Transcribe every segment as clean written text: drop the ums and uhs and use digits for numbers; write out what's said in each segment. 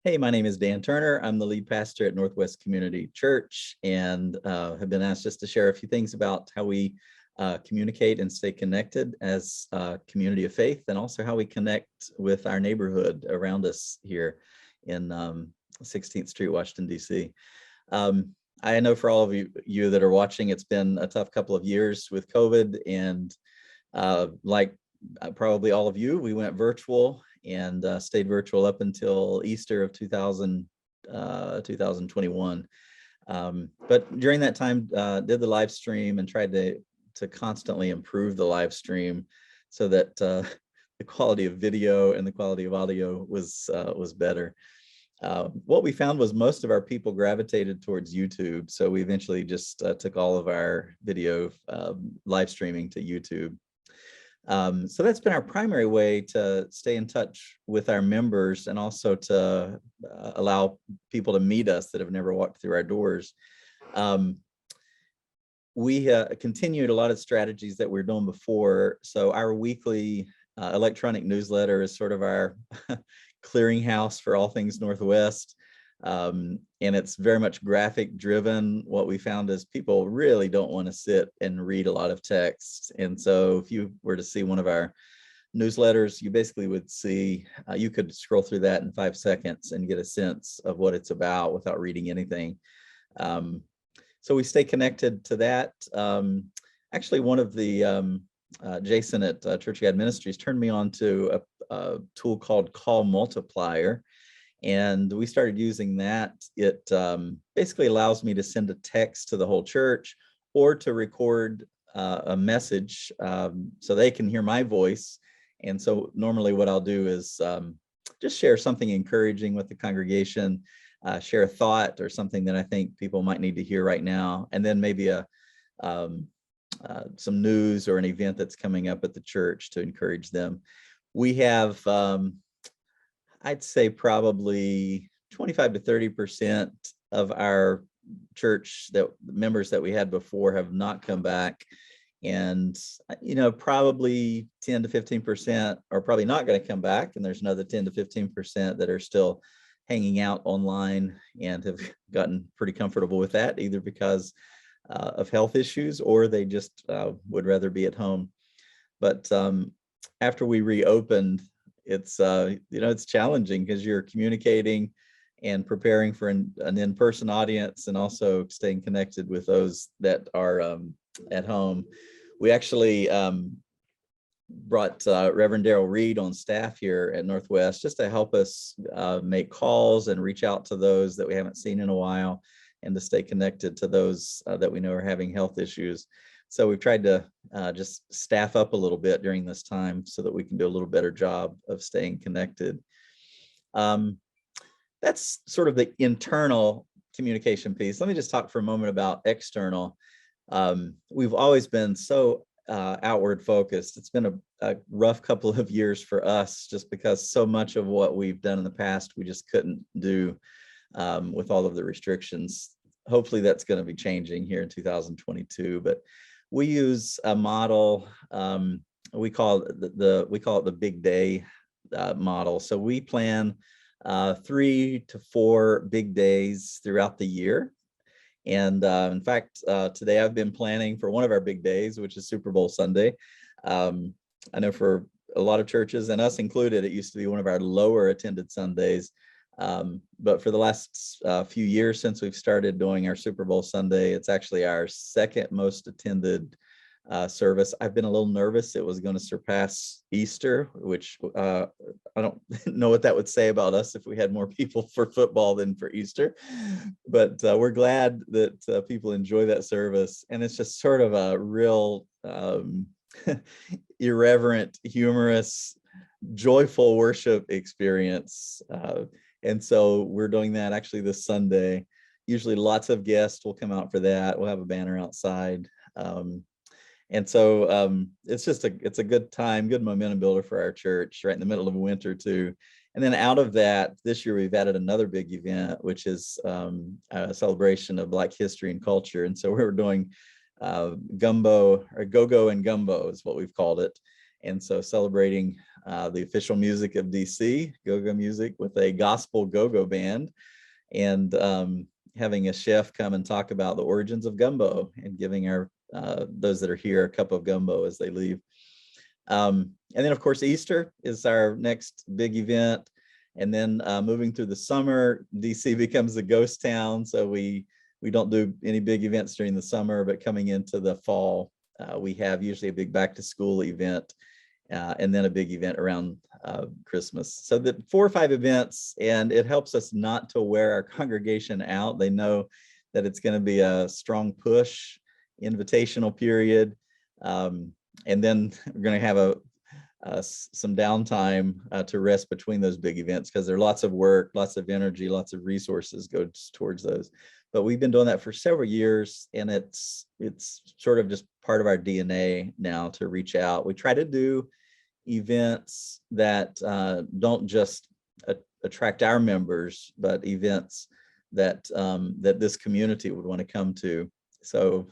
Hey, my name is Dan Turner. I'm the lead pastor at Northwest Community Church and have been asked just to share a few things about how we communicate and stay connected as a community of faith, and also how we connect with our neighborhood around us here in 16th Street, Washington, D.C. I know for all of you that are watching, it's been a tough couple of years with COVID, and like probably all of you, we went virtual and stayed virtual up until Easter of 2021. But during that time, did the live stream and tried to constantly improve the live stream so that the quality of video and the quality of audio was better. What we found was most of our people gravitated towards YouTube, so we eventually just took all of our video live streaming to YouTube. So that's been our primary way to stay in touch with our members, and also to allow people to meet us that have never walked through our doors. We continued a lot of strategies that we were doing before. So our weekly electronic newsletter is sort of our clearinghouse for all things Northwest. And it's very much graphic driven. What we found is people really don't want to sit and read a lot of text. And so if you were to see one of our newsletters, you basically would see, you could scroll through that in 5 seconds and get a sense of what it's about without reading anything. So we stay connected to that. Actually, one of the Jason at Church of God Ministries turned me on to a tool called Call Multiplier. And we started using that. It basically allows me to send a text to the whole church, or to record a message so they can hear my voice. And so normally what I'll do is just share something encouraging with the congregation, share a thought or something that I think people might need to hear right now, and then maybe some news or an event that's coming up at the church to encourage them. We have I'd say probably 25 to 30% of our church members that we had before have not come back. And, probably 10 to 15% are probably not going to come back. And there's another 10 to 15% that are still hanging out online and have gotten pretty comfortable with that, either because of health issues, or they just would rather be at home. But after we reopened, it's it's challenging because you're communicating and preparing for an in-person audience, and also staying connected with those that are at home. We actually brought Reverend Darrell Reed on staff here at Northwest, just to help us make calls and reach out to those that we haven't seen in a while, and to stay connected to those that we know are having health issues. So we've tried to just staff up a little bit during this time so that we can do a little better job of staying connected. That's sort of the internal communication piece. Let me just talk for a moment about external. We've always been so outward focused. It's been a rough couple of years for us, just because so much of what we've done in the past we just couldn't do with all of the restrictions. Hopefully that's going to be changing here in 2022, but we use a model, we call it the big day model. So we plan 3 to 4 big days throughout the year. And in fact, today I've been planning for one of our big days, which is Super Bowl Sunday. I know for a lot of churches, and us included, it used to be one of our lower attended Sundays. But for the last few years since we've started doing our Super Bowl Sunday, it's actually our second most attended service. I've been a little nervous it was going to surpass Easter, which I don't know what that would say about us if we had more people for football than for Easter. But we're glad that people enjoy that service. And it's just sort of a real irreverent, humorous, joyful worship experience. And so we're doing that actually this Sunday. Usually lots of guests will come out for that. We'll have a banner outside. And so it's a good time, good momentum builder for our church right in the middle of winter too. And then out of that, this year we've added another big event, which is a celebration of Black history and culture. And so we're doing gumbo, or go-go and gumbo is what we've called it. And so celebrating the official music of DC, go-go music, with a gospel go-go band, and having a chef come and talk about the origins of gumbo and giving our those that are here a cup of gumbo as they leave. And then, of course, Easter is our next big event. And then moving through the summer, DC becomes a ghost town. So we don't do any big events during the summer, but coming into the fall, we have usually a big back to school event, and then a big event around Christmas. So the 4 or 5 events, and it helps us not to wear our congregation out. They know that it's going to be a strong push, invitational period. And then we're going to have some downtime to rest between those big events, because there are lots of work, lots of energy, lots of resources go towards those. But we've been doing that for several years, and it's sort of just part of our DNA now to reach out. We try to do events that don't just attract our members, but events that that this community would want to come to. So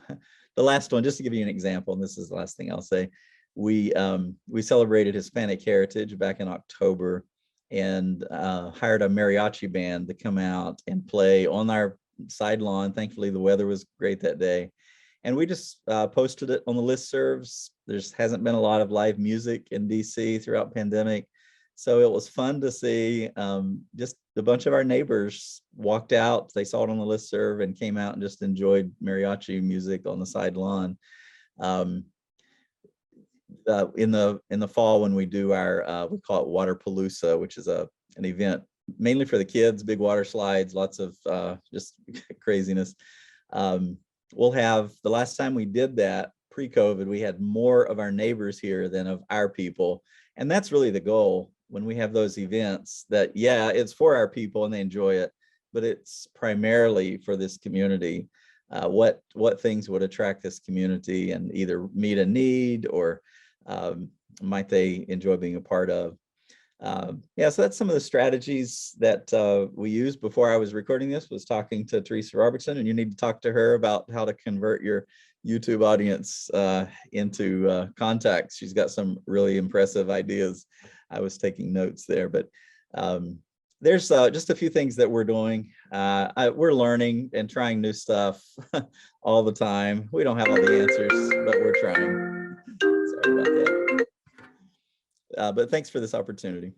the last one, just to give you an example, and this is the last thing I'll say, we celebrated Hispanic Heritage back in October, and hired a mariachi band to come out and play on our side lawn. Thankfully, the weather was great that day, and we just posted it on the listservs. There hasn't been a lot of live music in DC throughout pandemic, so it was fun to see. Just a bunch of our neighbors walked out, they saw it on the listserv and came out and just enjoyed mariachi music on the side lawn. In the fall, when we do our we call it Waterpalooza, which is an event mainly for the kids, big water slides, lots of just craziness. We'll have, the last time we did that pre-COVID, we had more of our neighbors here than of our people, and that's really the goal when we have those events, that it's for our people and they enjoy it, but it's primarily for this community. What things would attract this community and either meet a need or might they enjoy being a part of. So that's some of the strategies that we used. Before I was recording this, was talking to Teresa Robertson, and you need to talk to her about how to convert your YouTube audience into contacts. She's got some really impressive ideas. I was taking notes there, but there's just a few things that we're doing. We're learning and trying new stuff all the time. We don't have all the answers, but we're trying. Sorry about that. But thanks for this opportunity.